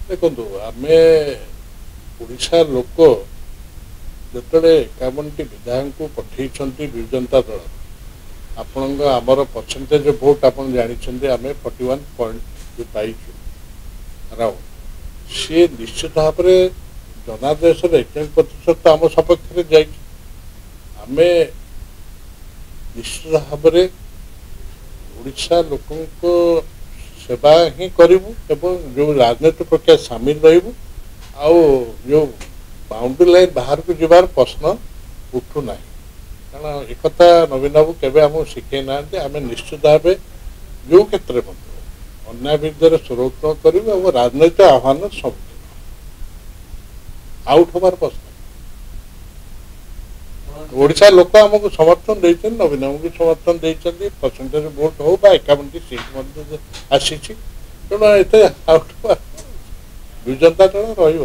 देखो आम ओडिशा लोक जिते 51टी विधायक को पठे विजु जनता दल आपण आमर परसेंटेज भोट आप जानते आम 41 पॉइंट पाइचु राउंड सी निश्चित भाव में जनादेश 41% आम सपक्ष जाम निश्चित भाव में ओडिशा लोक सेवा ही करूँ एवं जो राजनीतिक प्रक्रिया सामिल रही जो बाउंड्री लाइन बाहर को जीवार प्रश्न उठूना कारण एक नवीन बाबू केवे आम शिखे ना आम निश्चित भाव जो क्षेत्र में अन्याय विरुद्ध सुरक्षा करूँ और राजनैतिक आह्वान सब आउट हबार प्रश्न ओडिशा लोक आमको समर्थन देते नवीन बाबू को समर्थन देते परसेंटेज भोट हो 51टी सीट आसी तेणु एत आउट विजु जनता दल रही